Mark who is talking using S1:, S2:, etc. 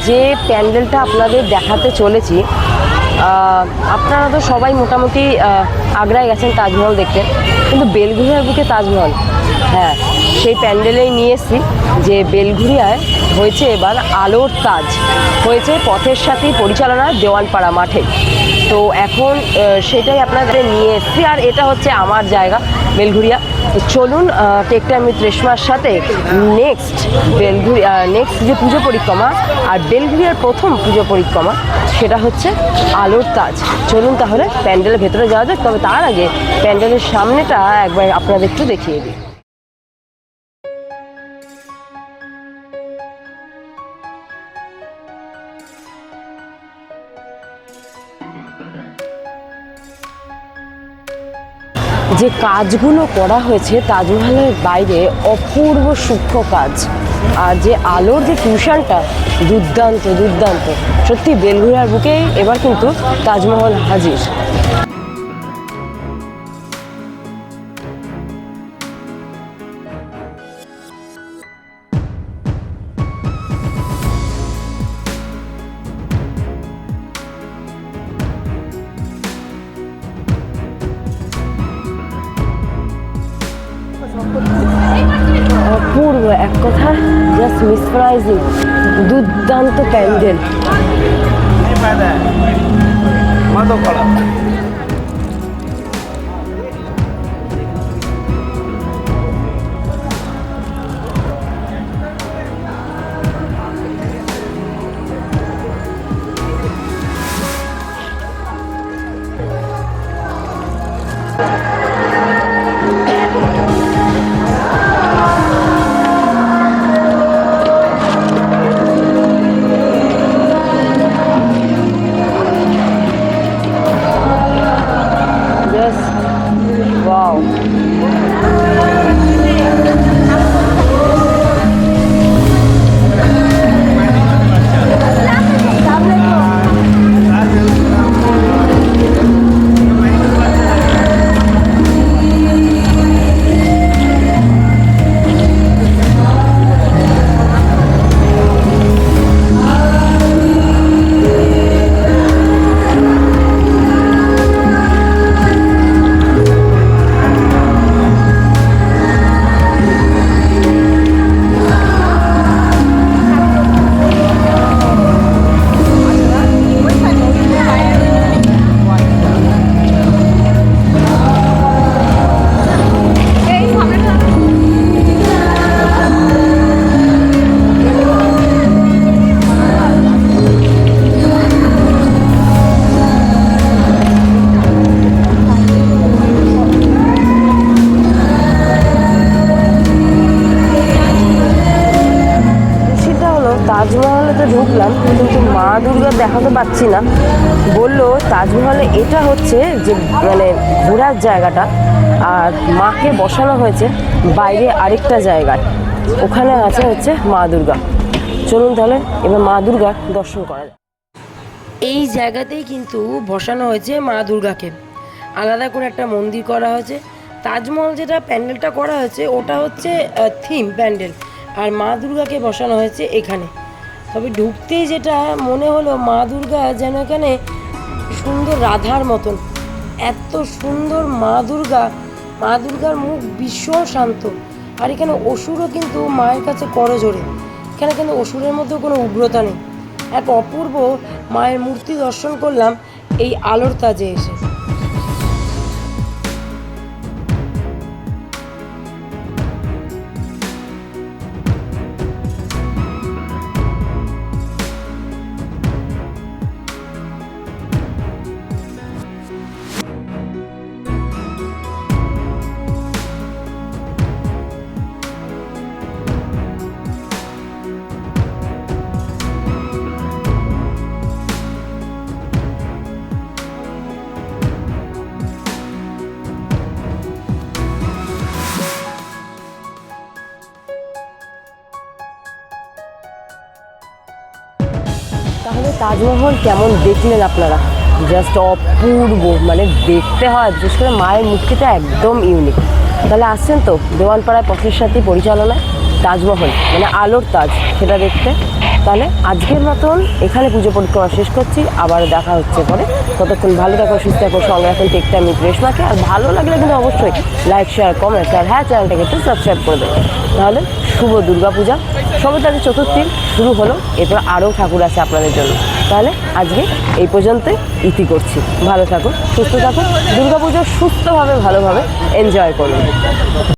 S1: যে প্যান্ডেলটা আপনাদের দেখাতে চলেছি, আপনারা তো সবাই মোটামুটি আগ্রায় গেছেন তাজমহল দেখতে, কিন্তু বেলঘরিয়ার বুকে তাজমহল, হ্যাঁ সেই প্যান্ডেলেই নিয়ে এসেছি। যে বেলঘরিয়ায় হয়েছে এবার আলোর তাজ, হয়েছে পথের সাথী পরিচালনায় দেওয়ানপাড়া মাঠে। তো এখন সেটাই আপনাদের নিয়ে এসেছি, আর এটা হচ্ছে আমার জায়গা বেলঘরিয়া। চলুন টেক টাইম উইথ রেশমার সাথে নেক্সট যে পুজো পরিক্রমা, আর বেলঘরিয়ার প্রথম পুজো পরিক্রমা সেটা হচ্ছে আলোর তাজ। চলুন তাহলে প্যান্ডেলের ভেতরে যাওয়া যাক, তবে তার আগে প্যান্ডেলের সামনেটা একবার আপনাদের একটু দেখিয়ে দিই। যে কাজগুলো করা হয়েছে তাজমহলের বাইরে অপূর্ব সূক্ষ্ম কাজ, আর যে আলোর যে ফিউশনটা দুর্দান্ত দুর্দান্ত। সত্যি বেলঘরিয়ার বুকেই এবার কিন্তু তাজমহল হাজির। অপূর্ব, এক কথা জাস্ট মিসপ্রাইজিং, দুর্দান্ত প্যান্ডেল। Wow. তাজমহলে তো ঢুকলাম, কিন্তু মা দুর্গা দেখাতে পাচ্ছি না। বললো তাজমহলে এটা হচ্ছে যে মানে ঘোরার জায়গাটা, আর মাকে বসানো হয়েছে বাইরে আরেকটা জায়গায়, ওখানে আছে হচ্ছে মা দুর্গা। চলুন তাহলে এবার মা দুর্গার দর্শন করা যায়। এই জায়গাতেই কিন্তু বসানো হয়েছে মা দুর্গাকে, আলাদা করে একটা মন্দির করা হয়েছে। তাজমহল যেটা প্যান্ডেলটা করা হয়েছে ওটা হচ্ছে থিম প্যান্ডেল, আর মা দুর্গাকে বসানো হয়েছে এখানে। তবে ঢুকতেই যেটা মনে হলো মা দুর্গা যেন এখানে সুন্দর রাধার মতন, এত সুন্দর মা দুর্গার মুখ ভীষণ শান্ত। আর এখানে অসুরও কিন্তু মায়ের কাছে করজোড়ে, এখানে কিন্তু অসুরের মধ্যে কোনো উগ্রতা নেই। এক অপূর্ব মায়ের মূর্তি দর্শন করলাম এই আলোর তাজে এসে। তাহলে তাজমহল কেমন দেখলেন আপনারা? জাস্ট অপূর্ব, মানে দেখতে হয়, বিশেষ করে মায়ের মূর্তিটা একদম ইউনিক। তাহলে আসছেন তো দেওয়ানপাড়ায় পথের সাথী পরিচালনায় তাজমহল, মানে আলোর তাজ, সেটা দেখতে। তাহলে আজকের মতন এখানে পুজো পরিক্রমা শেষ করছি, আবার দেখা হচ্ছে পরে। ততক্ষণ ভালো থাকো, সুস্থ থাকো, সঙ্গে এখন টেক টাইম উইথ রেশমাকে। আর ভালো লাগলে কিন্তু অবশ্যই লাইক, শেয়ার, কমেন্ট আর হ্যাঁ চ্যানেলটাকে একটু সাবস্ক্রাইব করে দেবে। তাহলে শুভ দুর্গাপূজা, সবেতাকে চতুর্থী শুরু হলো, এরপর আরও ঠাকুর আছে আপনাদের জন্য। তাহলে আজকে এই পর্যন্তই ইতি করছি। ভালো থাকুন, সুস্থ থাকুন, দুর্গাপুজো সুস্থভাবে ভালোভাবে এনজয় করুন।